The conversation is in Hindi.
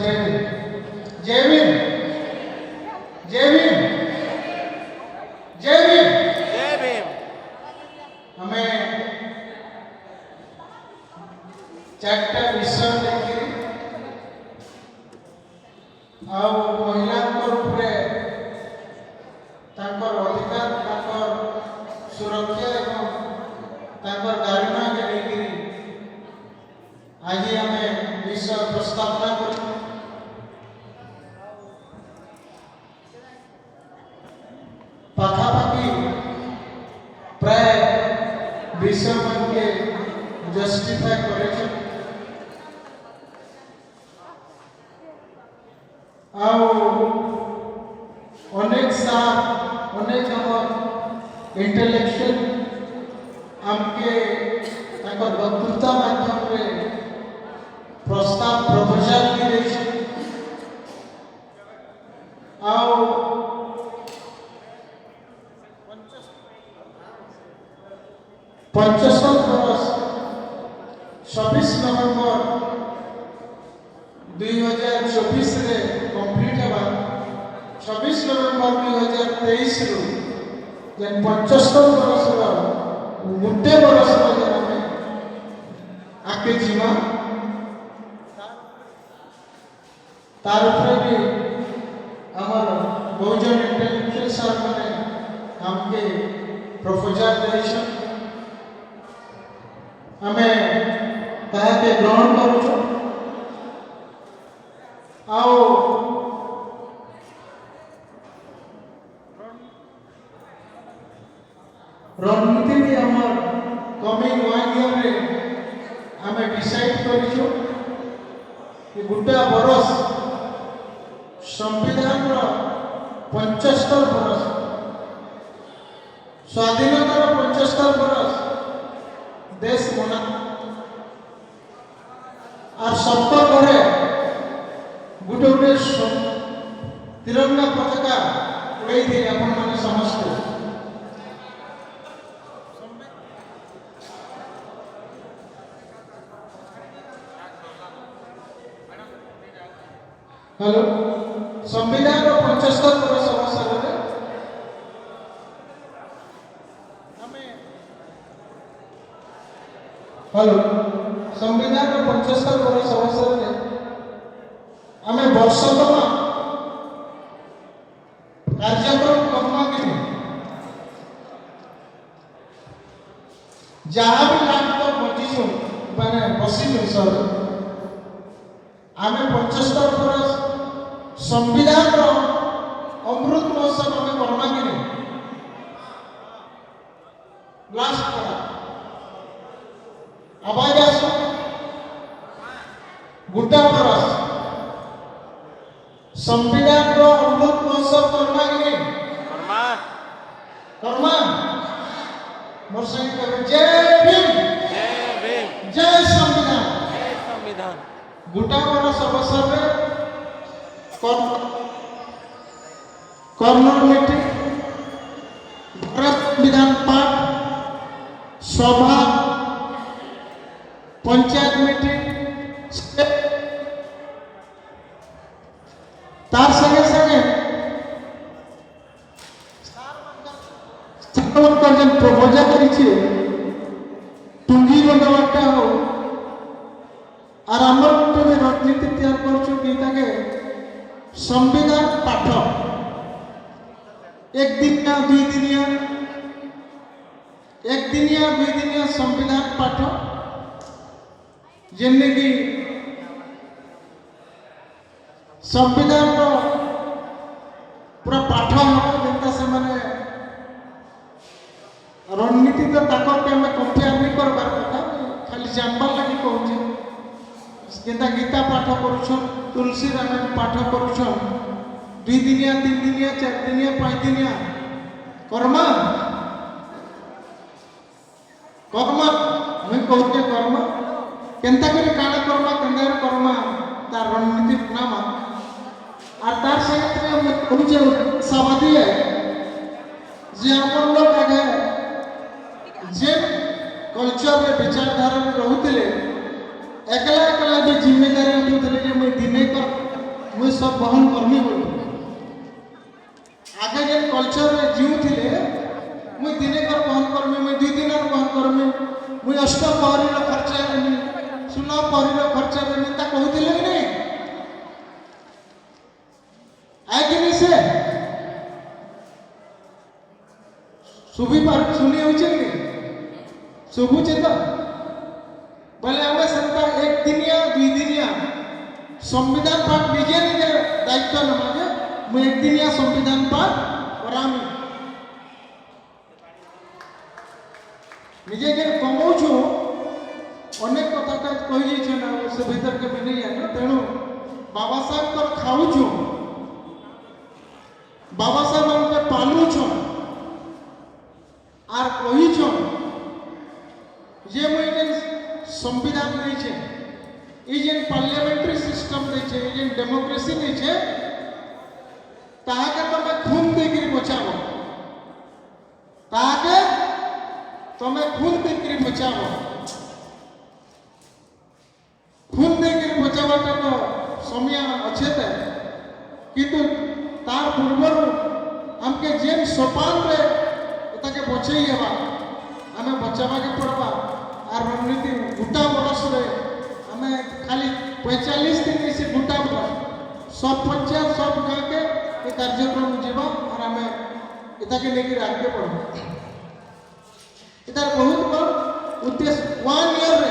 जय भीम जय भीम जय भीम जय भीम जय भीम। हमें चार्टा विषय देखी महिला अधिकार सुरक्षा एवं गारिमा के लेकर आज आम विषय प्रस्तावना कर पाखापाखि प्राय विषय मन के जस्टिफाई करे अनेक साथ अनेक हम इंटेलेक्चुअल आमके वक्तृता माध्यम रे प्रस्ताव प्रपोजल की देश पंचस्तर बरस 26 नवेम्बर 2024 रे कंप्लीट हेबा 26 नवेम्बर 2023 रु जेन 75 बरस गोटे बरस आमे आके जीवा तार ऊपर भी हमर बहुजन इंटेलेक्चुअल सर माने हमके प्रपोजल देशन हमें ताके ग्रहण करू आओ रणनीति भी हमर कमिंग 1 ईयर रे हमें डिसाइड करियो कि गुड्डा बरस संविधान रो 75 बरस स्वाधीनता रो 75 बरस देश मना और सबको करे गुटे गुटे तिरंगा पताका उड़ाई दिए अपन माने समस्त हेलो संविधान 75 वर्ष अवसर में हेलो संविधान 75 वर्ष अवसर में आमे वर्षतमा कार्यक्रम करना कि जहाँ भी लाइन तो बचिछु माने बसिछु सर आमे 75 वर्ष संविधान रो अमृत महोत्सव आमे करना कि लास्ट पड़ा आवाज आसो गुड्डा बरस संविधान रो अमृत महोत्सव करना कि कर्मा मोर संग कहे जय भीम जय संविधान गुड्डा बरस अवसर में कॉर्नर मीटिंग भारत संविधान पाठ सभा पंचायत मीटिंग तार संगे संगे जन प्रपोजल करिछे टुंगी लगावटा हो और आमर गोटे रणनीति तैयार करछु कि ताके संविधान पाठ एक दिनिया दुई दिनिया एक दिनिया दुई दिनिया संविधान पाठ जेने कि संविधान रो पूरा पाठ जेनता से माने रणनीति तो ताकर के हमें कंपेयर नहीं करबार कथा खाली जानबार लागि कहूँ जेनता गीता पाठ करूछन तुलसी रामायण पाठ करूछन 2 दिनिया 3 दिनिया 4 दिनिया 5 दिनिया कर्मा कर्मा हमें कहूँ कर्मा केनता करे काण कर्मा केंद्र कर्मा तार रणनीति नाम और तार संगे हम कहूँ समाधि है जे अपन लोग आगे जे कल्चर रे विचारधारा में रहूतिले एकला एकला भी जिम्मेदारी उठौतिले जे मैं दिने कर मुझे सब बहन करमी बोल आगे जेन कल्चर में जीव थिले मुझे दिने कर बहन करमी मुझे 2 दिन बहन करमी मुझे अष्ट पहरी खर्चा देमी 16 पहरी खर्चा देमी ता कहूथिले कि नहीं आए कि नहीं से सुबी पार सुनी होचे कि सुबुचे तो बोले हमें संता 1 दिनिया 2 दिनिया संविधान पाठ निजे निजे दायित्व नमाजे मुझे 1 दिनिया संविधान पाठ करामी निजे जे कमाऊछु अनेक कथा का कहि छै ना से भीतर के भी नहीं है ना तेणु बाबा साहब को खाऊछु बाबा साहब हमके पालूछु आर कहिछु जे मुझे जे संविधान दै छै ई जे पार्लियामेंट्री सिस्टम दै छै ई जे डेमोक्रेसी दै छै ताके तमे खून देकरी बचाबो ताके तमे खून देकरी बचाबो खून देकरी बचाबाटा तो समय अच्छे थे किंतु तार पूर्वर हमके जेन सोपान रे ताके बचई हेबा हमें बचाबा के पड़बा आर रणनीति गुटा बरस रे हमें खाली 45 दिन से गुटा बरस सब पंचायत सब गाँव के ये कार्यक्रम जीवा और हमें इताके लेकर आगे बढ़ो इधर बहुत बड़ उद्देश्य 1 ईयर